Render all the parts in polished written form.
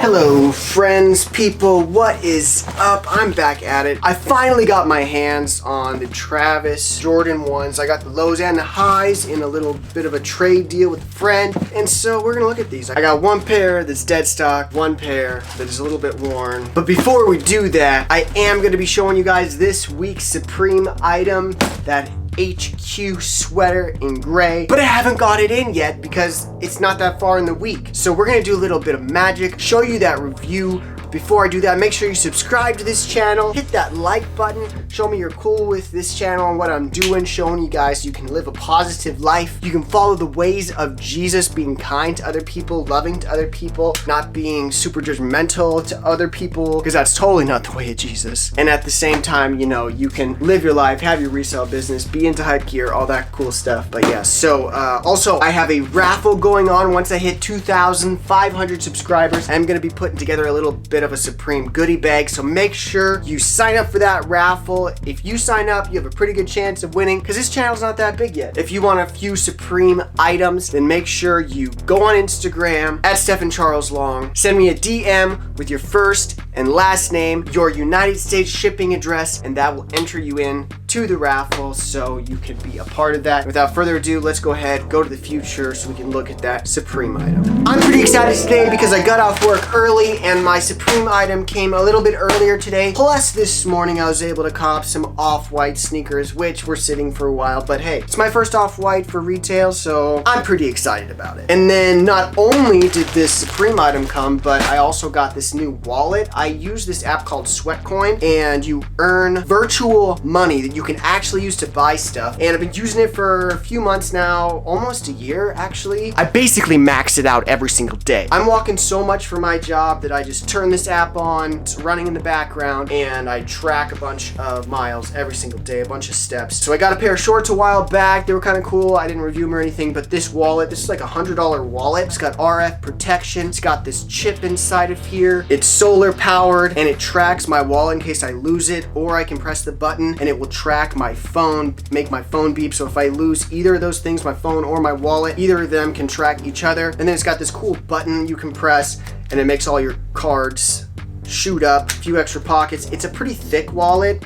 Hello friends, people, what is up? I'm back at it. I finally got my hands on the Travis Jordan 1s. I got the lows and the highs in a little bit of a trade deal with a friend. And so we're gonna look at these. I got one pair that's dead stock, one pair that is a little bit worn. But before we do that, I am gonna be showing you guys this week's Supreme item, that HQ sweater in gray, but I haven't got it in yet because it's not that far in the week. So we're gonna do a little bit of magic, show you that review. Before I do that, make sure you subscribe to this channel, hit that like button, show me you're cool with this channel and what I'm doing, showing you guys you can live a positive life. You can follow the ways of Jesus, being kind to other people, loving to other people, not being super judgmental to other people, because that's totally not the way of Jesus. And at the same time, you know, you can live your life, have your resale business, be into hype gear, all that cool stuff. But yeah, so also I have a raffle going on. Once I hit 2,500 subscribers, I'm gonna be putting together a little bit of a Supreme goodie bag, so make sure you sign up for that raffle. If you sign up, you have a pretty good chance of winning because this channel's not that big yet. If you want a few Supreme items, then make sure you go on Instagram at Stephen Charles Long, send me a DM with your first and last name, your United States shipping address, and that will enter you in to the raffle so you can be a part of that. Without further ado, let's go ahead, go to the future so we can look at that Supreme item. I'm pretty excited today because I got off work early and my Supreme item came a little bit earlier today. Plus this morning I was able to cop some off-white sneakers, which were sitting for a while, but hey, it's my first off-white for retail, so I'm pretty excited about it. And then not only did this Supreme item come, but I also got this new wallet. I use this app called SweatCoin, and you earn virtual money that you can actually use to buy stuff. And I've been using it for a few months now, almost a year actually. I basically max it out every single day. I'm walking so much for my job that I just turn this app on, it's running in the background, and I track a bunch of miles every single day, a bunch of steps. So I got a pair of shorts a while back. They were kind of cool. I didn't review them or anything, but this wallet, this is like a $100 wallet. It's got RF protection. It's got this chip inside of here. It's solar powered, and it tracks my wallet in case I lose it, or I can press the button and it will track my phone, make my phone beep. So if I lose either of those things, my phone or my wallet, either of them can track each other. And then it's got this cool button you can press and it makes all your cards shoot up, a few extra pockets. It's a pretty thick wallet.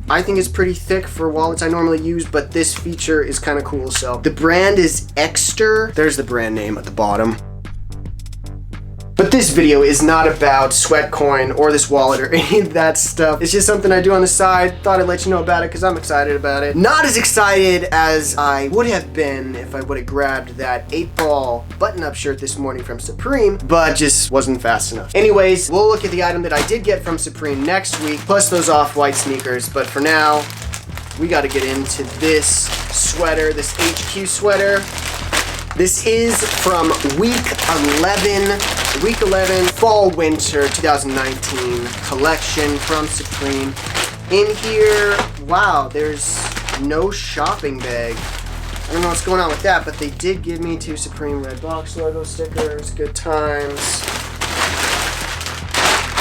I think it's pretty thick for wallets I normally use, but this feature is kind of cool. So the brand is Ekster. There's the brand name at the bottom. But this video is not about SweatCoin or this wallet or any of that stuff. It's just something I do on the side. Thought I'd let you know about it because I'm excited about it. Not as excited as I would have been if I would have grabbed that 8-ball button-up shirt this morning from Supreme, but just wasn't fast enough. Anyways, we'll look at the item that I did get from Supreme next week, plus those off-white sneakers. But for now, we got to get into this sweater, this HQ sweater. This is from week 11 fall winter 2019 collection from Supreme. In here, wow, there's no shopping bag. I don't know what's going on with that, but they did give me 2 Supreme red box logo stickers. Good times.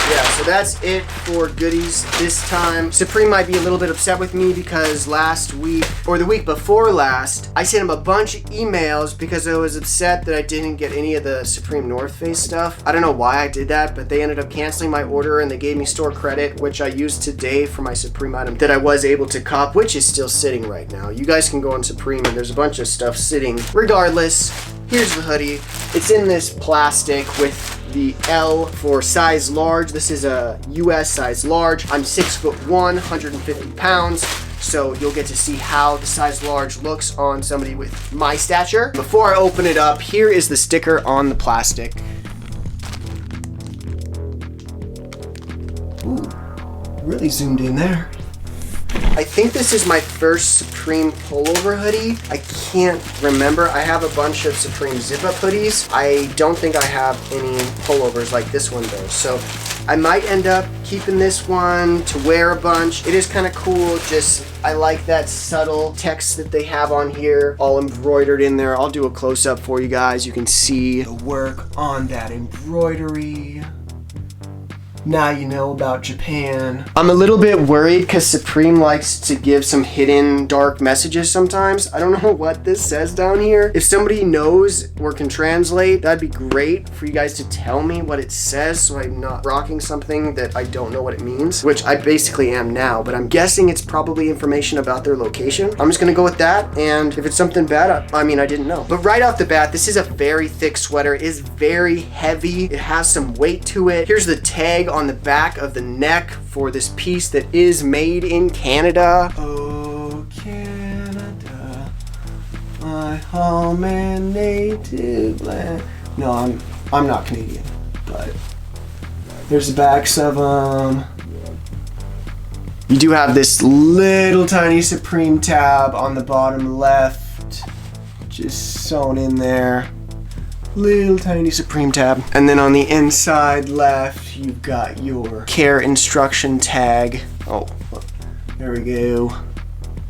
Yeah, so that's it for goodies this time. Supreme might be a little bit upset with me because last week, or the week before last, I sent him a bunch of emails because I was upset that I didn't get any of the Supreme North Face stuff. I don't know why I did that, but they ended up canceling my order and they gave me store credit, which I used today for my Supreme item that I was able to cop, which is still sitting right now. You guys can go on Supreme and there's a bunch of stuff sitting. Regardless, here's the hoodie. It's in this plastic with the L for size large. This is a US size large. I'm 6'1", 150 pounds. So you'll get to see how the size large looks on somebody with my stature. Before I open it up, here is the sticker on the plastic. Ooh, really zoomed in there. I think this is my first Supreme pullover hoodie. I can't remember. I have a bunch of Supreme zip-up hoodies. I don't think I have any pullovers like this one though. So I might end up keeping this one to wear a bunch. It is kind of cool. Just, I like that subtle text that they have on here, all embroidered in there. I'll do a close-up for you guys. You can see the work on that embroidery. Now you know about Japan. I'm a little bit worried because Supreme likes to give some hidden dark messages sometimes. I don't know what this says down here. If somebody knows or can translate, that'd be great for you guys to tell me what it says so I'm not rocking something that I don't know what it means, which I basically am now, but I'm guessing it's probably information about their location. I'm just gonna go with that, and if it's something bad, I didn't know. But right off the bat, this is a very thick sweater. It is very heavy. It has some weight to it. Here's the tag on the back of the neck for this piece that is made in Canada. Oh, Canada, my home and native land. No, I'm not Canadian, but there's the backs of them. You do have this little tiny Supreme tab on the bottom left, just sewn in there. Little tiny Supreme tab. And then on the inside left, you've got your care instruction tag. Oh, there we go.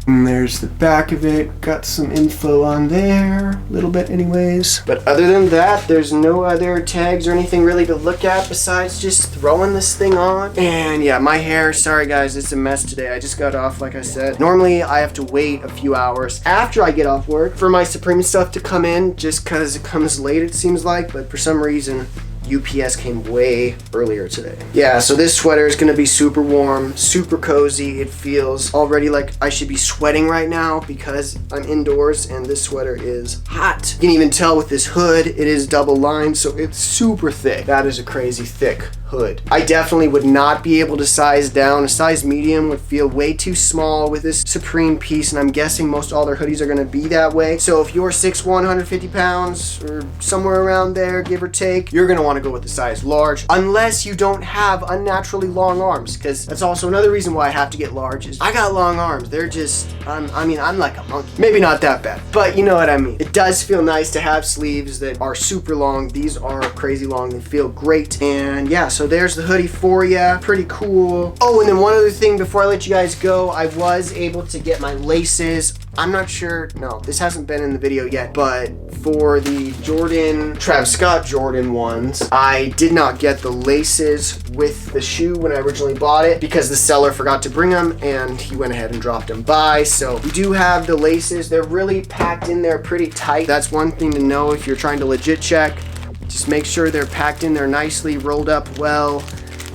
And there's the back of it. Got some info on there, a little bit anyways. But other than that, there's no other tags or anything really to look at besides just throwing this thing on. And yeah, my hair, sorry guys, it's a mess today. I just got off, like I said. Normally, I have to wait a few hours after I get off work for my Supreme stuff to come in, just because it comes late, it seems like. But for some reason, UPS came way earlier today. Yeah, so this sweater is gonna be super warm, super cozy. It feels already like I should be sweating right now because I'm indoors and this sweater is hot. You can even tell with this hood, it is double lined, so it's super thick. That is a crazy thick hood. I definitely would not be able to size down. A size medium would feel way too small with this Supreme piece, and I'm guessing most all their hoodies are gonna be that way. So if you're 6'1", 150 pounds, or somewhere around there, give or take, you're gonna wanna go with the size large, unless you don't have unnaturally long arms, because that's also another reason why I have to get large is I got long arms. They're just, I'm like a monkey. Maybe not that bad, but you know what I mean. It does feel nice to have sleeves that are super long. These are crazy long. They feel great, and yeah, so there's the hoodie for you. Pretty cool. Oh, and then one other thing before I let you guys go, I was able to get my laces. I'm not sure, no, this hasn't been in the video yet, but for the Travis Scott Jordan ones, I did not get the laces with the shoe when I originally bought it because the seller forgot to bring them and he went ahead and dropped them by. So we do have the laces. They're really packed in there pretty tight. That's one thing to know if you're trying to legit check. Just make sure they're packed in there nicely, rolled up well.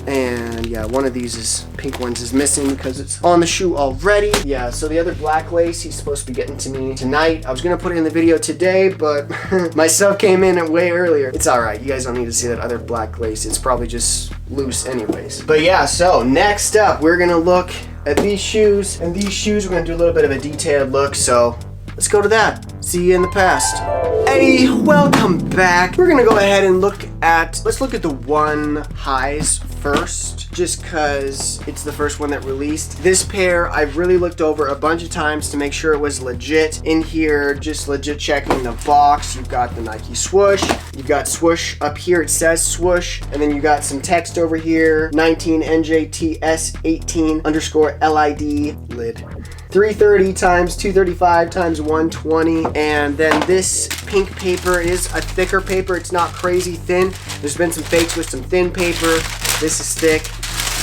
And yeah, one of these pink ones is missing because it's on the shoe already. Yeah, so the other black lace he's supposed to be getting to me tonight. I was gonna put it in the video today, but my stuff came in way earlier. It's all right, you guys don't need to see that other black lace. It's probably just loose anyways. But yeah, so next up, we're gonna look at these shoes. And these shoes, we're gonna do a little bit of a detailed look, so let's go to that. See you in the past. Hey, welcome back. We're gonna go ahead and let's look at the one highs first, just cause it's the first one that released. This pair, I've really looked over a bunch of times to make sure it was legit. In here, just legit checking the box. You've got the Nike swoosh. You've got swoosh up here, it says swoosh. And then you got some text over here, 19 NJTS18_LID lid. 330 times 235 times 120, and then this pink paper is a thicker paper. It's not crazy thin. There's been some fakes with some thin paper. This is thick,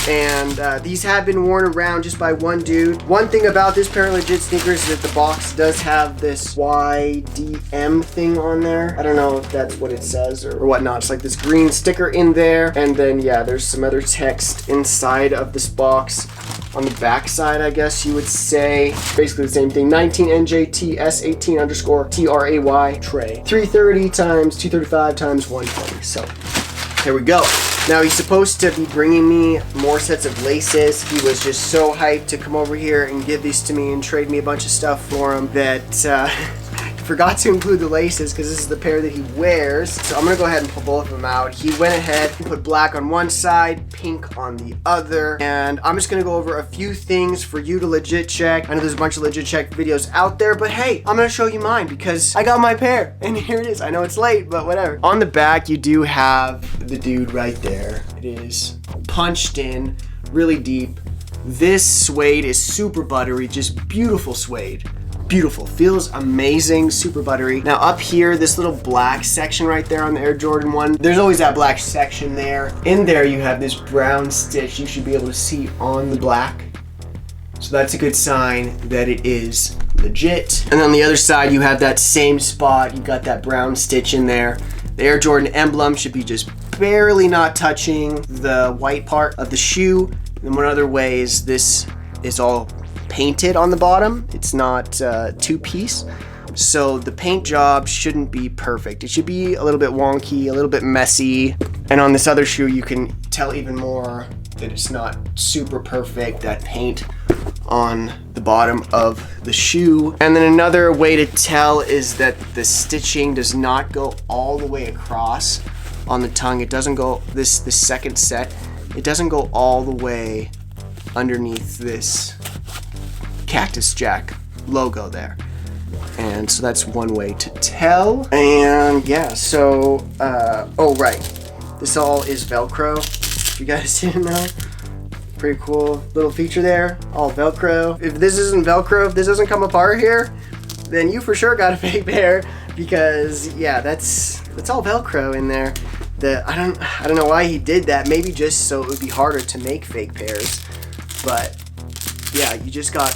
and these have been worn around just by one dude. One thing about this pair of legit sneakers is that the box does have this YDM thing on there. I don't know if that's what it says or whatnot. It's like this green sticker in there, and then yeah, there's some other text inside of this box. On the back side, I guess you would say, basically the same thing. 19 NJTS18_TRAY tray. 330 times 235 times 120. So here we go. Now he's supposed to be bringing me more sets of laces. He was just so hyped to come over here and give these to me and trade me a bunch of stuff for him that forgot to include the laces because this is the pair that he wears. So I'm gonna go ahead and pull both of them out. He went ahead and put black on one side, pink on the other. And I'm just gonna go over a few things for you to legit check. I know there's a bunch of legit check videos out there, but hey, I'm gonna show you mine because I got my pair and here it is. I know it's late, but whatever. On the back, you do have the dude right there. It is punched in really deep. This suede is super buttery, just beautiful suede. beautiful, feels amazing, super buttery. Now up here, this little black section right there on the Air Jordan 1, there's always that black section there. In there you have this brown stitch you should be able to see on the black. So that's a good sign that it is legit. And on the other side, you have that same spot. You got that brown stitch in there. The Air Jordan emblem should be just barely not touching the white part of the shoe. And one other way is this is all painted on the bottom. It's not two-piece. So the paint job shouldn't be perfect. It should be a little bit wonky, a little bit messy. And on this other shoe, you can tell even more that it's not super perfect, that paint on the bottom of the shoe. And then another way to tell is that the stitching does not go all the way across on the tongue. It doesn't go, this second set, it doesn't go all the way underneath this Cactus Jack logo there. And so that's one way to tell. And yeah, so, oh right, this all is Velcro, if you guys didn't know. Pretty cool little feature there, all Velcro. If this isn't Velcro, if this doesn't come apart here, then you for sure got a fake pair, because yeah, that's all Velcro in there. I don't know why he did that, maybe just so it would be harder to make fake pairs. But yeah, you just got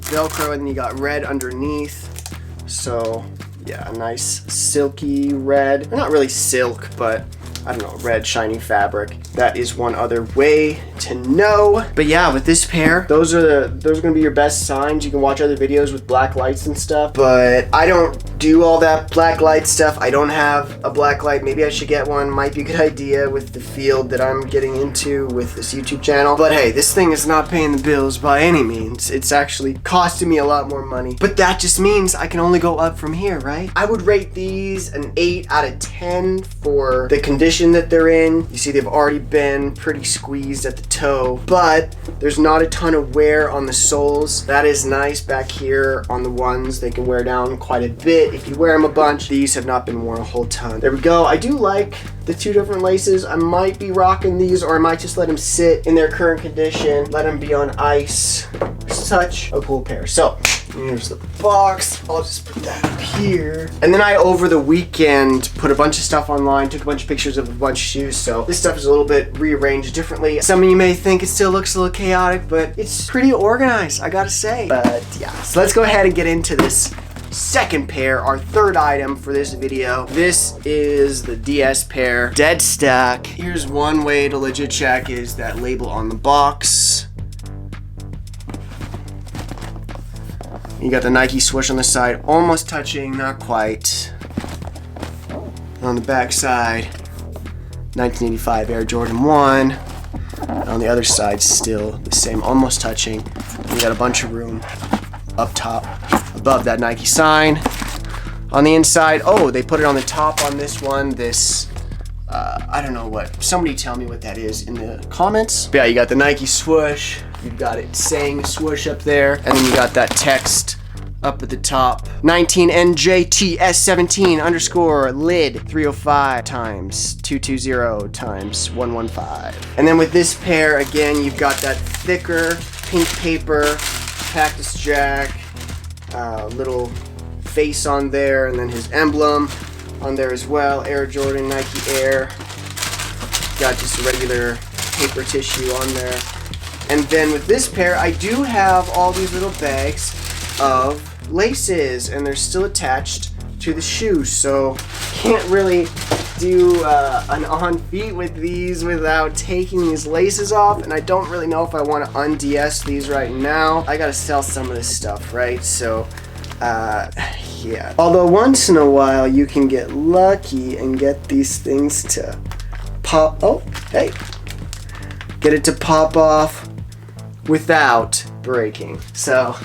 Velcro and then you got red underneath. So yeah, a nice silky red, or not really silk, but I don't know, red shiny fabric. That is one other way to know. But yeah, with this pair, those are gonna be your best signs. You can watch other videos with black lights and stuff, but I don't do all that black light stuff. I don't have a black light. Maybe I should get one. Might be a good idea with the field that I'm getting into with this YouTube channel. But hey, this thing is not paying the bills by any means. It's actually costing me a lot more money. But that just means I can only go up from here, right? I would rate these an 8 out of 10 for the condition that they're in. You see they've already been pretty squeezed at the toe, but there's not a ton of wear on the soles. That is nice. Back here on the ones, they can wear down quite a bit if you wear them a bunch. These have not been worn a whole ton. There we go. I do like the two different laces. I might be rocking these, or I might just let them sit in their current condition, let them be on ice. Such a cool pair. So here's the box. I'll just put that up here. And then I, over the weekend, put a bunch of stuff online, took a bunch of pictures of a bunch of shoes. So this stuff is a little bit rearranged differently. Some of you may think it still looks a little chaotic, but it's pretty organized, I gotta say. But yeah, so let's go ahead and get into this second pair, our third item for this video. This is the DS pair, dead stack. Here's one way to legit check is that label on the box. You got the Nike swoosh on the side, almost touching, not quite. On the back side, 1985 Air Jordan 1. On the other side, still the same, almost touching. You got a bunch of room up top, above that Nike sign. On the inside, oh, they put it on the top on this one. This, I don't know what. Somebody tell me what that is in the comments. But yeah, you got the Nike swoosh. You've got it saying swoosh up there, and then you got that text up at the top. 19NJTS17 underscore lid 305 times 220 times 115. And then with this pair, again, you've got that thicker pink paper, Cactus Jack, little face on there, and then his emblem on there as well. Air Jordan, Nike Air. Got just regular paper tissue on there. And then with this pair, I do have all these little bags of laces, and they're still attached to the shoe, so can't really do an on feet with these without taking these laces off. And I don't really know if I want to unds these right now. I gotta sell some of this stuff, right? So yeah, although once in a while you can get lucky and get these things to pop. Oh, hey, get it to pop off without breaking. So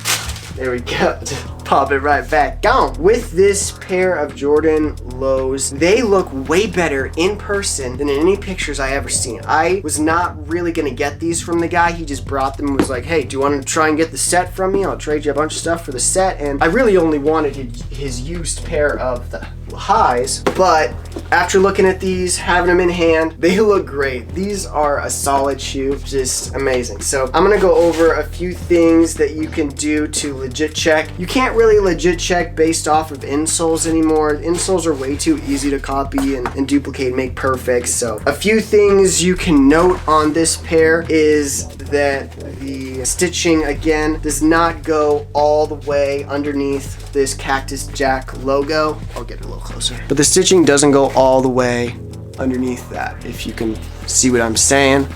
there we go. Pop it right back on. With this pair of Jordan lows, they look way better in person than in any pictures I ever seen. I was not really gonna get these from the guy. He just brought them and was like, hey, do you want to try and get the set from me? I'll trade you a bunch of stuff for the set. And I really only wanted his used pair of the highs, but after looking at these, having them in hand, they look great. These are a solid shoe, just amazing. So I'm gonna go over a few things that you can do to legit check. You can't really legit check based off of insoles anymore. Insoles are way too easy to copy and duplicate and make perfect. So a few things you can note on this pair is that the stitching, again, does not go all the way underneath this Cactus Jack logo. I'll get it a little closer. But the stitching doesn't go all the way underneath that, if you can see what I'm saying.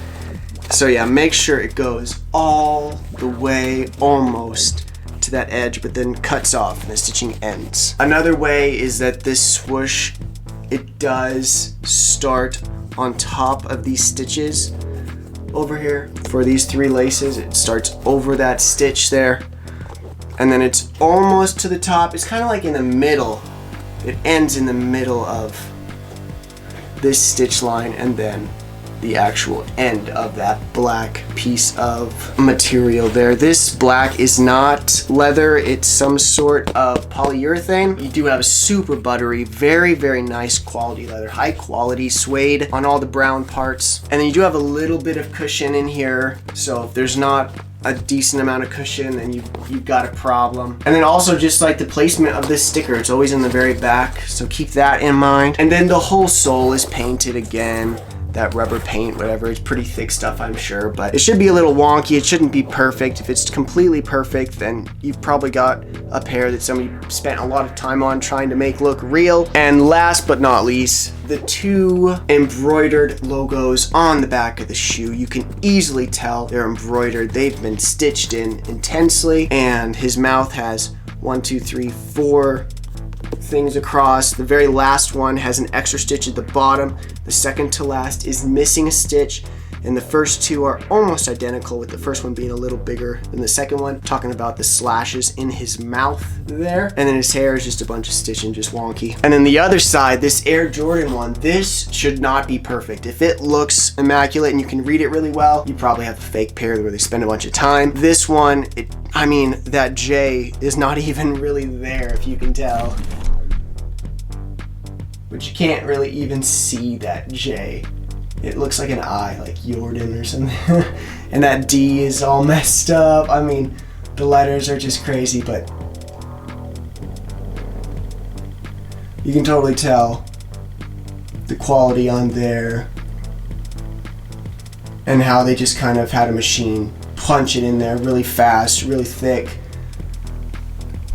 So yeah, make sure it goes all the way almost to that edge, but then cuts off and the stitching ends. Another way is that this swoosh, it does start on top of these stitches over here. For these 3 laces, it starts over that stitch there, and then it's almost to the top. It's kind of like in the middle. It ends in the middle of this stitch line, and then the actual end of that black piece of material there. This black is not leather, it's some sort of polyurethane. You do have a super buttery, very, very nice quality leather, high quality suede on all the brown parts. And then you do have a little bit of cushion in here, so if there's not a decent amount of cushion, then you've got a problem. And then also just like the placement of this sticker, it's always in the very back, so keep that in mind. And then the whole sole is painted again. That rubber paint, whatever, it's pretty thick stuff, I'm sure, but it should be a little wonky. It shouldn't be perfect. If it's completely perfect, then you've probably got a pair that somebody spent a lot of time on trying to make look real. And last but not least, the 2 embroidered logos on the back of the shoe. You can easily tell they're embroidered. They've been stitched in intensely, and his mouth has 1, 2, 3, 4 things across. The very last one has an extra stitch at the bottom. The second to last is missing a stitch, and the first 2 are almost identical, with the first one being a little bigger than the second one. Talking about the slashes in his mouth there, and then his hair is just a bunch of stitching, just wonky. And then the other side, this Air Jordan one, this should not be perfect. If it looks immaculate and you can read it really well, you probably have a fake pair where they spend a bunch of time. This one, I mean, that J is not even really there, if you can tell. But you can't really even see that J. It looks like an I, like Jordan or something. And that D is all messed up. I mean, the letters are just crazy, but you can totally tell the quality on there and how they just kind of had a machine punch it in there really fast, really thick.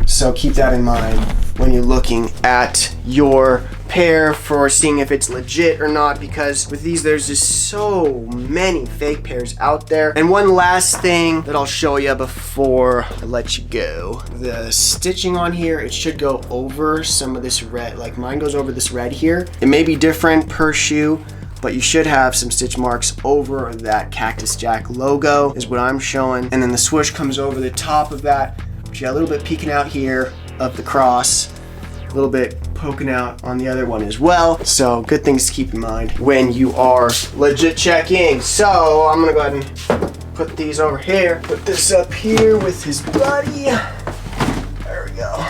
So keep that in mind when you're looking at your pair for seeing if it's legit or not, because with these there's just so many fake pairs out there. And one last thing that I'll show you before I let you go, the stitching on here, it should go over some of this red, like mine goes over this red here. It may be different per shoe, but you should have some stitch marks over that Cactus Jack logo is what I'm showing. And then the swoosh comes over the top of that, which you got a little bit peeking out here of the cross, a little bit poking out on the other one as well. So good things to keep in mind when you are legit checking. So I'm gonna go ahead and put these over here, put this up here with his buddy. There we go.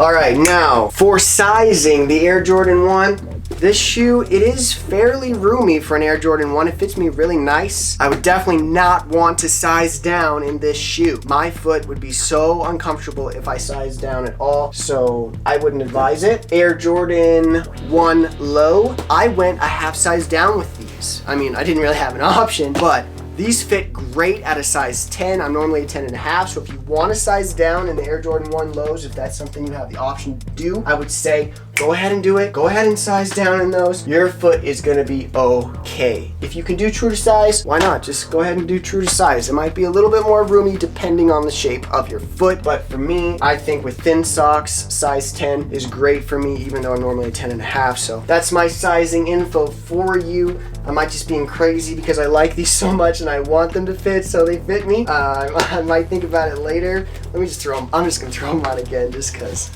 All right, now for sizing the Air Jordan 1, this shoe, it is fairly roomy for an Air Jordan 1. It fits me really nice. I would definitely not want to size down in this shoe. My foot would be so uncomfortable if I sized down at all, so I wouldn't advise it. Air Jordan 1 low, I went a half size down with these. I mean, I didn't really have an option, but these fit great at a size 10. I'm normally a 10.5, so if you want to size down in the Air Jordan 1 lows, if that's something you have the option to do, I would say go ahead and do it. Go ahead and size down in those. Your foot is gonna be okay. If you can do true to size, why not? Just go ahead and do true to size. It might be a little bit more roomy depending on the shape of your foot, but for me, I think with thin socks, size 10 is great for me, even though I'm normally a 10.5. So that's my sizing info for you. I might just being crazy because I like these so much and I want them to fit, so they fit me. I might think about it later. Let me just throw them. I'm just gonna throw them on again just cause.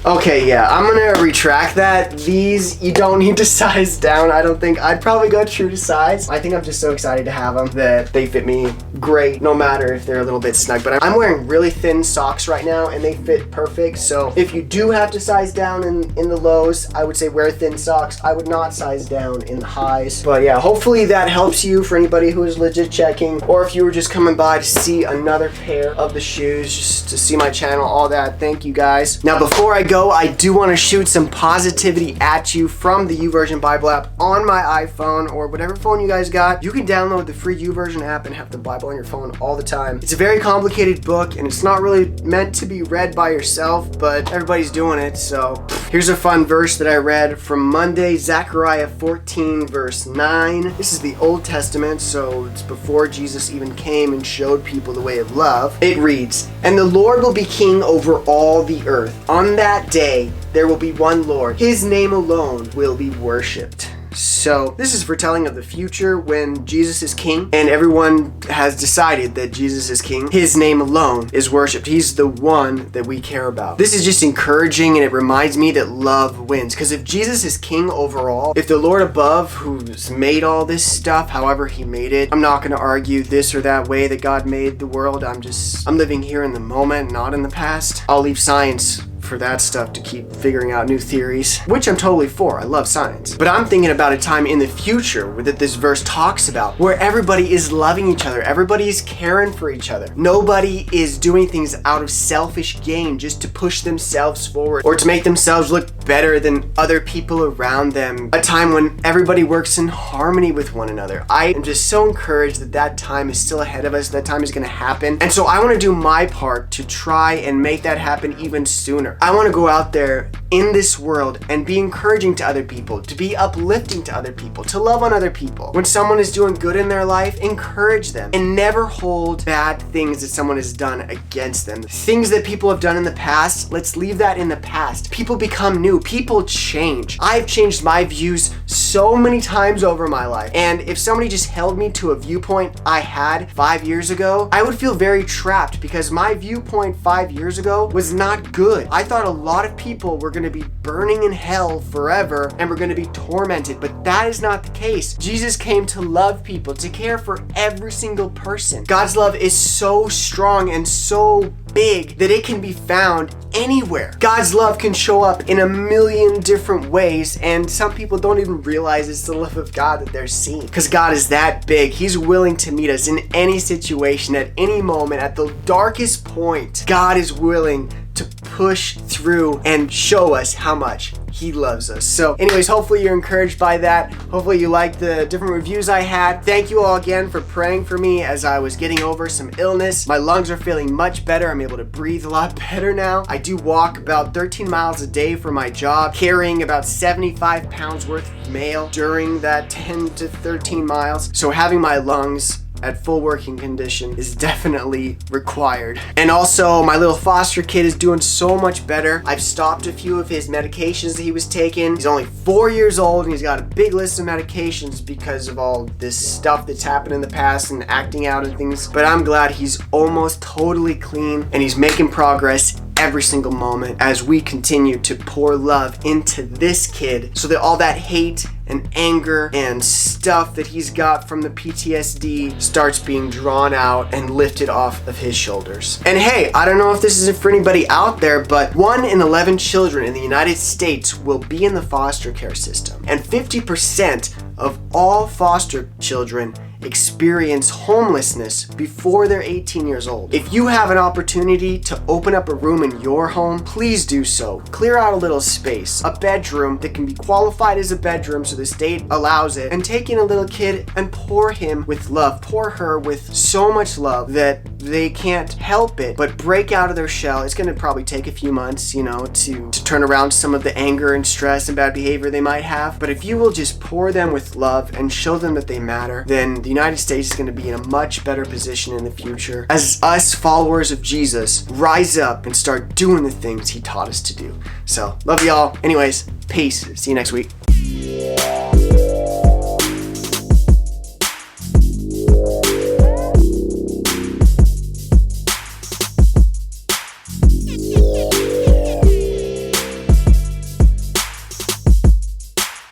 Okay, yeah, I'm gonna retract that. These, you don't need to size down, I don't think. I'd probably go true to size. I think I'm just so excited to have them that they fit me great, no matter if they're a little bit snug. But I'm wearing really thin socks right now and they fit perfect. So if you do have to size down in the lows, I would say wear thin socks. I would not size down in the highs. But yeah, hopefully that helps you for anybody who is legit checking, or if you were just coming by to see another pair of the shoes, just to see my channel, all that. Thank you guys. Now, before I go, I do want to shoot some positivity at you from the YouVersion Bible app on my iPhone or whatever phone you guys got. You can download the free YouVersion app and have the Bible on your phone all the time. It's a very complicated book and it's not really meant to be read by yourself, but everybody's doing it. So here's a fun verse that I read from Monday, Zechariah 14 verse 9. This is the Old Testament, so it's before Jesus even came and showed people the way of love. It reads, "And the Lord will be king over all the earth. On that day there will be one Lord. His name alone will be worshipped." So this is foretelling of the future when Jesus is king and everyone has decided that Jesus is king. His name alone is worshipped. He's the one that we care about. This is just encouraging and it reminds me that love wins. Because if Jesus is king overall, if the Lord above who's made all this stuff, however he made it, I'm not going to argue this or that way that God made the world. I'm living here in the moment, not in the past. I'll leave science for that stuff to keep figuring out new theories, which I'm totally for. I love science. But I'm thinking about a time in the future that this verse talks about where everybody is loving each other. Everybody is caring for each other. Nobody is doing things out of selfish gain just to push themselves forward or to make themselves look better than other people around them. A time when everybody works in harmony with one another. I am just so encouraged that that time is still ahead of us. That time is going to happen. And so I want to do my part to try and make that happen even sooner. I want to go out there in this world and be encouraging to other people, to be uplifting to other people, to love on other people. When someone is doing good in their life, encourage them and never hold bad things that someone has done against them. Things that people have done in the past, let's leave that in the past. People become new. People change. I've changed my views so many times over my life. And if somebody just held me to a viewpoint I had 5 years ago, I would feel very trapped because my viewpoint 5 years ago was not good. I thought a lot of people were going to be burning in hell forever and were going to be tormented, but that is not the case. Jesus came to love people, to care for every single person. God's love is so strong and so big that it can be found anywhere. God's love can show up in a million different ways, and some people don't even realize it's the love of God that they're seeing. Because God is that big. He's willing to meet us in any situation, at any moment, at the darkest point. God is willing to push through and show us how much he loves us. So anyways, hopefully you're encouraged by that. Hopefully you liked the different reviews I had. Thank you all again for praying for me as I was getting over some illness. My lungs are feeling much better. I'm able to breathe a lot better now. I do walk about 13 miles a day for my job, carrying about 75 pounds worth of mail during that 10 to 13 miles. So having my lungs at full working condition is definitely required. And also, my little foster kid is doing so much better. I've stopped a few of his medications that he was taking. He's only 4 years old and he's got a big list of medications because of all this stuff that's happened in the past and acting out and things. But I'm glad he's almost totally clean and he's making progress every single moment as we continue to pour love into this kid so that all that hate and anger and stuff that he's got from the PTSD starts being drawn out and lifted off of his shoulders. And hey, I don't know if this is for anybody out there, but 1 in 11 children in the United States will be in the foster care system. And 50% of all foster children experience homelessness before they're 18 years old. If you have an opportunity to open up a room in your home, please do so. Clear out a little space, a bedroom that can be qualified as a bedroom so the state allows it, and take in a little kid and pour him with love, pour her with so much love that they can't help it but break out of their shell. It's going to probably take a few months, you know, to turn around some of the anger and stress and bad behavior they might have. But if you will just pour them with love and show them that they matter, then the United States is going to be in a much better position in the future as us followers of Jesus rise up and start doing the things he taught us to do. So, love y'all. Anyways, peace. See you next week.